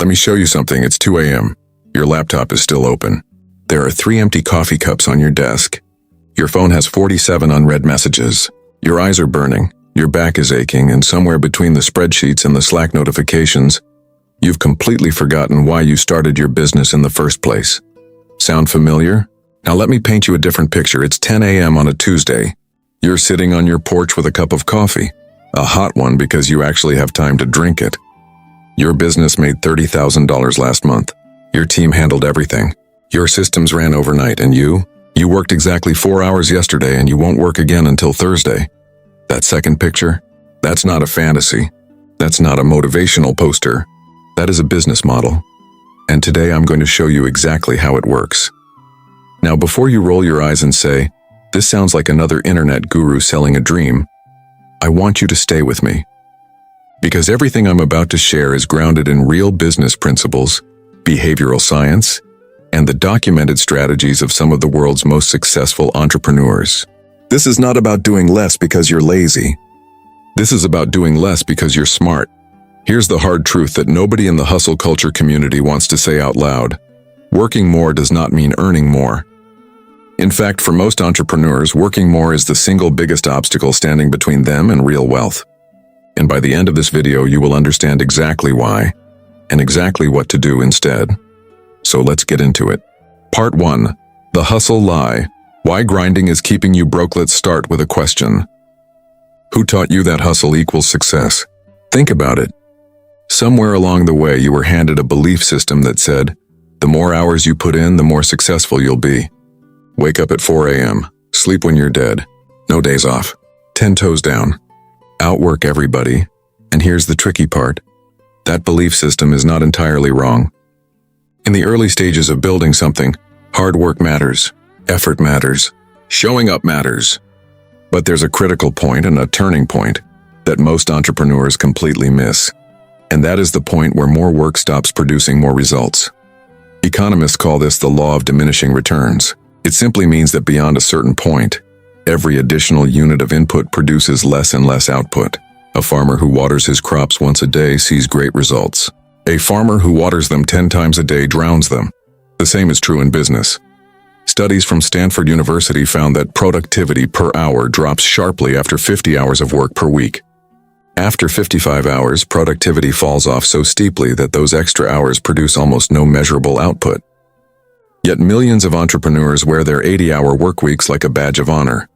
Let me show you something. It's 2 a.m. Your laptop is still open. There are 3 empty coffee cups on your desk. Your phone has 47 unread messages. Your eyes are burning, your back is aching, and somewhere between the spreadsheets and the Slack notifications, you've completely forgotten why you started your business in the first place. Sound familiar? Now let me paint you a different picture. It's 10 a.m. on a Tuesday. You're sitting on your porch with a cup of coffee. A hot one because you actually have time to drink it. Your business made $30,000 last month. Your team handled everything. Your systems ran overnight, and you worked exactly 4 hours yesterday, and you won't work again until Thursday. That second picture? That's not a fantasy. That's not a motivational poster. That is a business model. And today I'm going to show you exactly how it works. Now, before you roll your eyes and say, "This sounds like another internet guru selling a dream," I want you to stay with me. Because everything I'm about to share is grounded in real business principles, behavioral science, and the documented strategies of some of the world's most successful entrepreneurs. This is not about doing less because you're lazy. This is about doing less because you're smart. Here's the hard truth that nobody in the hustle culture community wants to say out loud. Working more does not mean earning more. In fact, for most entrepreneurs, working more is the single biggest obstacle standing between them and real wealth. And by the end of this video, you will understand exactly why, and exactly what to do instead. So let's get into it. Part 1. The Hustle Lie. Why grinding is keeping you broke. Let's start with a question. Who taught you that hustle equals success? Think about it. Somewhere along the way, you were handed a belief system that said, the more hours you put in, the more successful you'll be. Wake up at 4 a.m., sleep when you're dead, no days off, 10 toes down. Outwork everybody. And here's the tricky part. That belief system is not entirely wrong. In the early stages of building something, hard work matters, effort matters, showing up matters. But there's a critical point and a turning point that most entrepreneurs completely miss. And that is the point where more work stops producing more results. Economists call this the law of diminishing returns. It simply means that beyond a certain point, every additional unit of input produces less and less output. A farmer who waters his crops once a day sees great results. A farmer who waters them 10 times a day drowns them. The same is true in business. Studies from Stanford University found that productivity per hour drops sharply after 50 hours of work per week. After 55 hours, productivity falls off so steeply that those extra hours produce almost no measurable output. Yet millions of entrepreneurs wear their 80-hour work weeks like a badge of honor,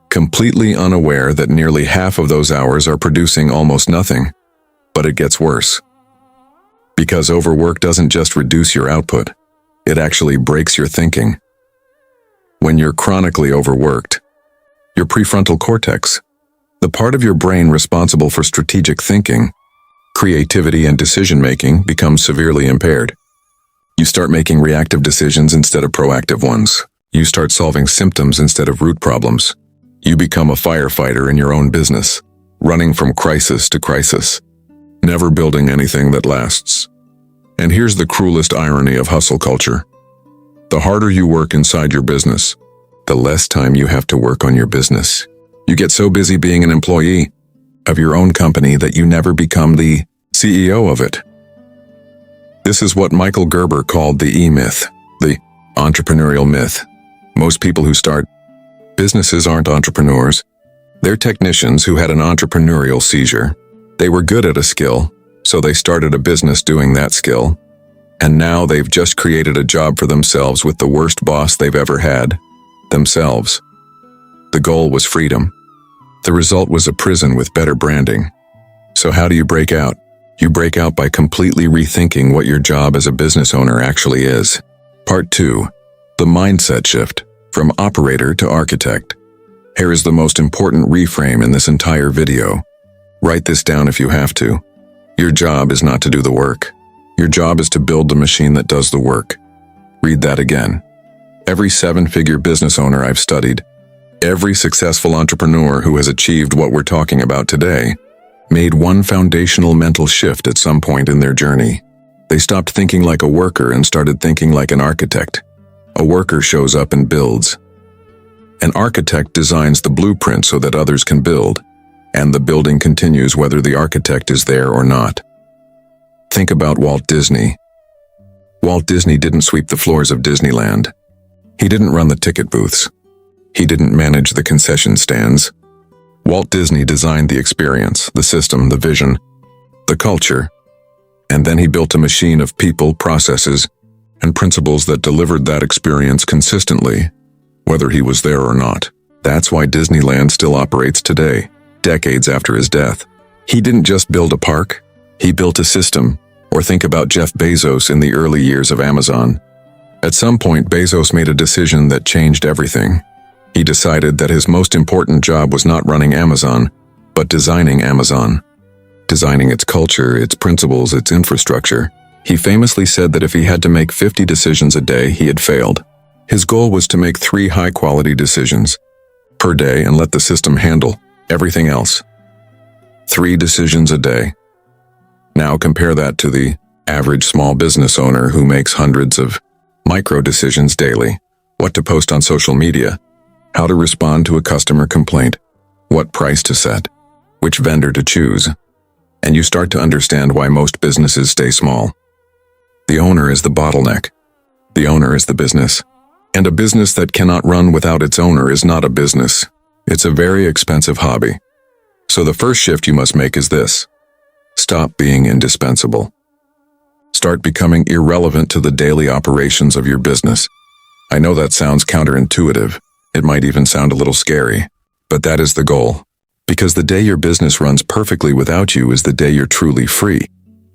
completely unaware that nearly half of those hours are producing almost nothing. But it gets worse. Because overwork doesn't just reduce your output, it actually breaks your thinking. When you're chronically overworked, your prefrontal cortex, the part of your brain responsible for strategic thinking, creativity, and decision-making, becomes severely impaired. You start making reactive decisions instead of proactive ones. You start solving symptoms instead of root problems. You become a firefighter in your own business, running from crisis to crisis, never building anything that lasts. And here's the cruelest irony of hustle culture. The harder you work inside your business, the less time you have to work on your business. You get so busy being an employee of your own company that you never become the CEO of it. This is what Michael Gerber called the E-myth, the entrepreneurial myth. Most people who start businesses aren't entrepreneurs. They're technicians who had an entrepreneurial seizure. They were good at a skill, so they started a business doing that skill. And now they've just created a job for themselves with the worst boss they've ever had, themselves. The goal was freedom. The result was a prison with better branding. So how do you break out? You break out by completely rethinking what your job as a business owner actually is. Part 2. The mindset shift, from operator to architect. Here is the most important reframe in this entire video. Write this down if you have to. Your job is not to do the work. Your job is to build the machine that does the work. Read that again. Every 7-figure business owner I've studied, every successful entrepreneur who has achieved what we're talking about today, made one foundational mental shift at some point in their journey. They stopped thinking like a worker and started thinking like an architect. A worker shows up and builds. An architect designs the blueprint so that others can build, and the building continues whether the architect is there or not. Think about Walt Disney. Walt Disney didn't sweep the floors of Disneyland. He didn't run the ticket booths. He didn't manage the concession stands. Walt Disney designed the experience, the system, the vision, the culture, and then he built a machine of people, processes, and principles that delivered that experience consistently, whether he was there or not. That's why Disneyland still operates today, decades after his death. He didn't just build a park, he built a system. Or think about Jeff Bezos in the early years of Amazon. At some point, Bezos made a decision that changed everything. He decided that his most important job was not running Amazon, but designing Amazon. Designing its culture, its principles, its infrastructure. He famously said that if he had to make 50 decisions a day, he had failed. His goal was to make 3 high-quality decisions per day and let the system handle everything else. 3 decisions a day. Now compare that to the average small business owner who makes hundreds of micro decisions daily. What to post on social media, how to respond to a customer complaint, what price to set, which vendor to choose. And you start to understand why most businesses stay small. The owner is the bottleneck. The owner is the business. And a business that cannot run without its owner is not a business. It's a very expensive hobby. So the first shift you must make is this. Stop being indispensable. Start becoming irrelevant to the daily operations of your business. I know that sounds counterintuitive. It might even sound a little scary. But that is the goal. Because the day your business runs perfectly without you is the day you're truly free.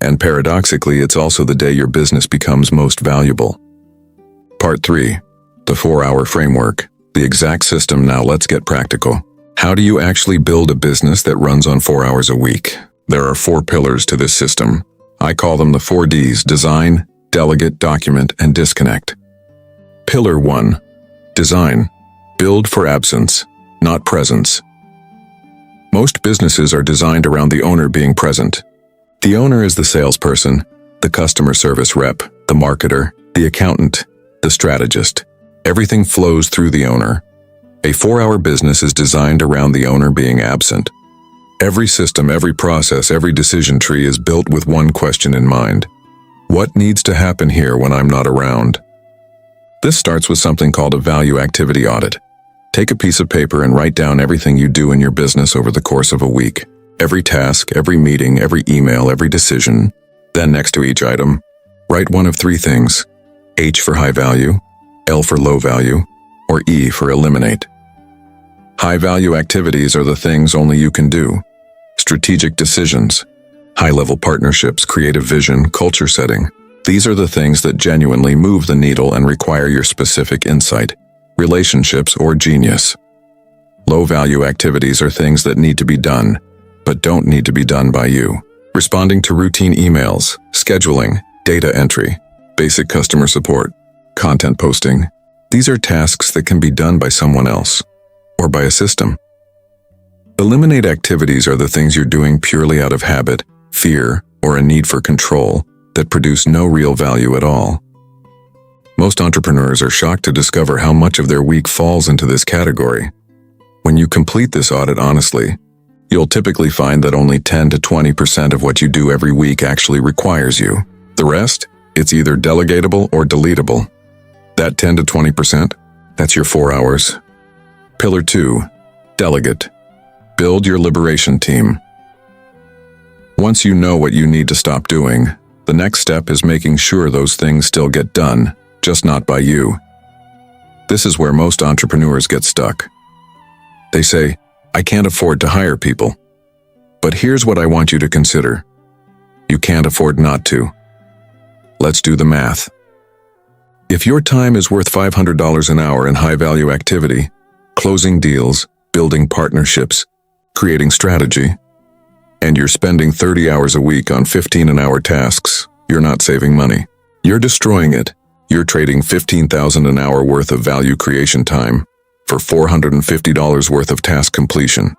And paradoxically, it's also the day your business becomes most valuable. Part 3. The 4-hour framework. The exact system. Now let's get practical. How do you actually build a business that runs on 4 hours a week? There are 4 pillars to this system. I call them the 4 Ds: design, delegate, document, and disconnect. Pillar 1. Design. Build for absence, not presence. Most businesses are designed around the owner being present. The owner is the salesperson, the customer service rep, the marketer, the accountant, the strategist. Everything flows through the owner. A 4-hour business is designed around the owner being absent. Every system, every process, every decision tree is built with one question in mind. What needs to happen here when I'm not around? This starts with something called a value activity audit. Take a piece of paper and write down everything you do in your business over the course of a week. Every task, every meeting, every email, every decision. Then next to each item, write one of 3 things. H for high value, L for low value, or E for eliminate. High value activities are the things only you can do. Strategic decisions, high-level partnerships, creative vision, culture setting. These are the things that genuinely move the needle and require your specific insight, relationships, or genius. Low-value activities are things that need to be done, but don't need to be done by you. Responding to routine emails, scheduling, data entry, basic customer support, content posting. These are tasks that can be done by someone else, or by a system. Eliminate activities are the things you're doing purely out of habit, fear, or a need for control that produce no real value at all. Most entrepreneurs are shocked to discover how much of their week falls into this category. When you complete this audit honestly, you'll typically find that only 10 to 20% of what you do every week actually requires you. The rest, it's either delegatable or deletable. That 10 to 20%, that's your 4 hours. Pillar 2, delegate. Build your liberation team. Once you know what you need to stop doing, the next step is making sure those things still get done, just not by you. This is where most entrepreneurs get stuck. They say, I can't afford to hire people. But here's what I want you to consider. You can't afford not to. Let's do the math. If your time is worth $500 an hour in high-value activity, closing deals, building partnerships, creating strategy, and you're spending 30 hours a week on 15-an-hour tasks, you're not saving money. You're destroying it. You're trading $15,000 an hour worth of value creation time for $450 worth of task completion.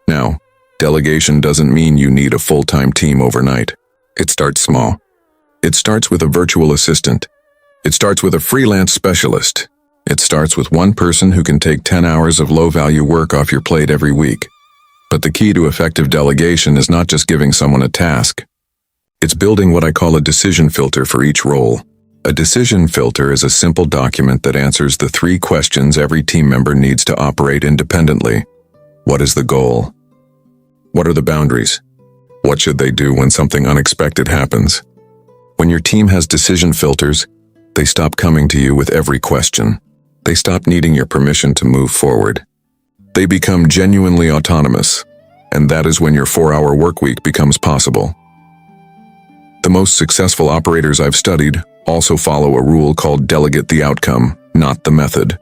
Now, delegation doesn't mean you need a full-time team overnight. It starts small. It starts with a virtual assistant. It starts with a freelance specialist. It starts with one person who can take 10 hours of low-value work off your plate every week. But the key to effective delegation is not just giving someone a task. It's building what I call a decision filter for each role. A decision filter is a simple document that answers the 3 questions every team member needs to operate independently. What is the goal? What are the boundaries? What should they do when something unexpected happens? When your team has decision filters, they stop coming to you with every question. They stop needing your permission to move forward. They become genuinely autonomous, and that is when your 4-hour workweek becomes possible. The most successful operators I've studied also follow a rule called delegate the outcome, not the method.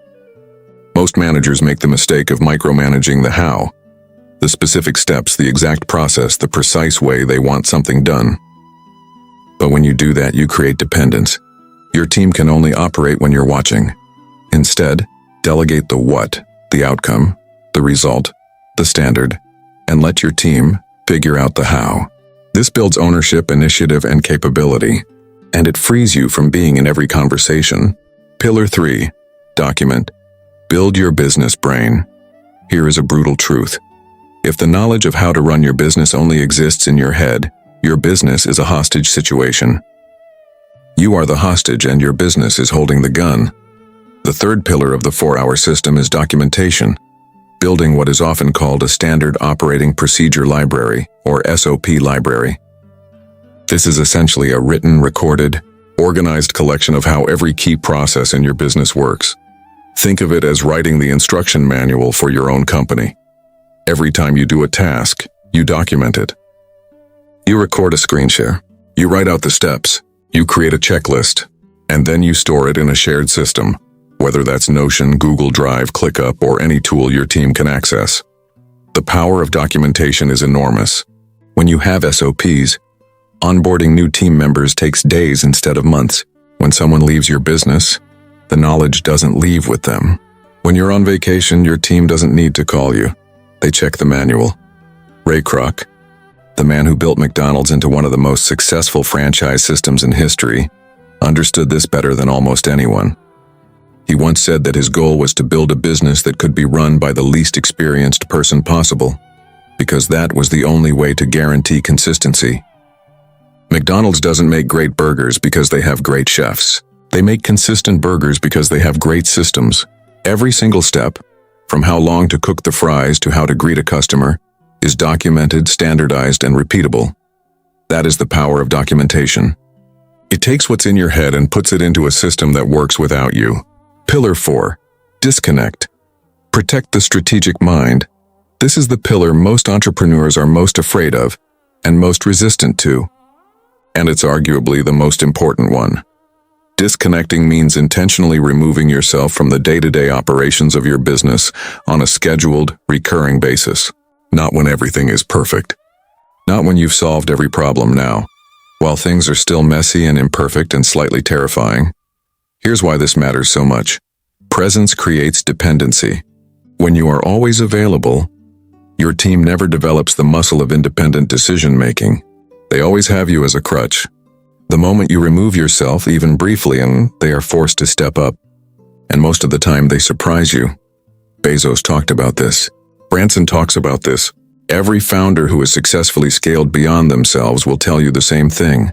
Most managers make the mistake of micromanaging the how, the specific steps, the exact process, the precise way they want something done. But when you do that, you create dependence. Your team can only operate when you're watching. Instead, delegate the what, the outcome, the result, the standard, and let your team figure out the how. This builds ownership, initiative, and capability, and it frees you from being in every conversation. Pillar 3, document. Build your business brain. Here is a brutal truth. If the knowledge of how to run your business only exists in your head, your business is a hostage situation. You are the hostage and your business is holding the gun. The third pillar of the 4-hour system is documentation. Building what is often called a standard operating procedure library, or SOP library. This is essentially a written, recorded, organized collection of how every key process in your business works. Think of it as writing the instruction manual for your own company. Every time you do a task, you document it. You record a screen share. You write out the steps. You create a checklist. And then you store it in a shared system, whether that's Notion, Google Drive, ClickUp, or any tool your team can access. The power of documentation is enormous. When you have SOPs, onboarding new team members takes days instead of months. When someone leaves your business, the knowledge doesn't leave with them. When you're on vacation, your team doesn't need to call you. They check the manual. Ray Kroc, the man who built McDonald's into one of the most successful franchise systems in history, understood this better than almost anyone. He once said that his goal was to build a business that could be run by the least experienced person possible, because that was the only way to guarantee consistency. McDonald's doesn't make great burgers because they have great chefs. They make consistent burgers because they have great systems. Every single step, from how long to cook the fries to how to greet a customer, is documented, standardized, and repeatable. That is the power of documentation. It takes what's in your head and puts it into a system that works without you. Pillar 4, disconnect. Protect the strategic mind. This is the pillar most entrepreneurs are most afraid of and most resistant to. And it's arguably the most important one. Disconnecting means intentionally removing yourself from the day-to-day operations of your business on a scheduled, recurring basis. Not when everything is perfect. Not when you've solved every problem now. While things are still messy and imperfect and slightly terrifying. Here's why this matters so much. Presence creates dependency. When you are always available, your team never develops the muscle of independent decision-making. They always have you as a crutch. The moment you remove yourself, even briefly, and they are forced to step up. And most of the time, they surprise you. Bezos talked about this. Branson talks about this. Every founder who has successfully scaled beyond themselves will tell you the same thing.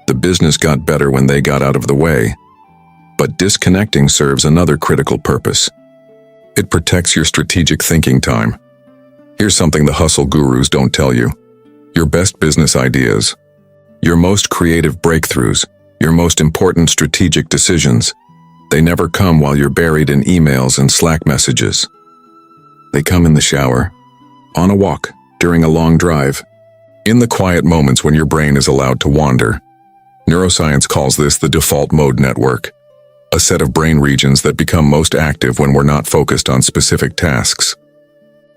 The business got better when they got out of the way. But disconnecting serves another critical purpose. It protects your strategic thinking time. Here's something the hustle gurus don't tell you. Your best business ideas, your most creative breakthroughs, your most important strategic decisions, they never come while you're buried in emails and Slack messages. They come in the shower, on a walk, during a long drive, in the quiet moments when your brain is allowed to wander. Neuroscience calls this the default mode network, a set of brain regions that become most active when we're not focused on specific tasks.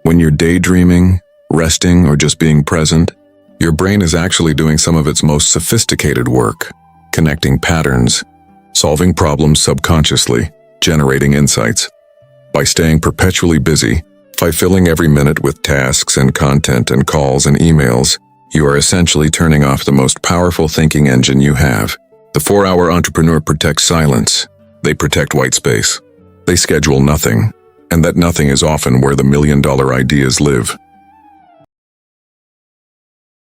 When you're daydreaming, resting, or just being present, your brain is actually doing some of its most sophisticated work, connecting patterns, solving problems subconsciously, generating insights. By staying perpetually busy, by filling every minute with tasks and content and calls and emails, you are essentially turning off the most powerful thinking engine you have. The 4-hour entrepreneur protects silence. They protect white space. They schedule nothing, and that nothing is often where the $1 million ideas live.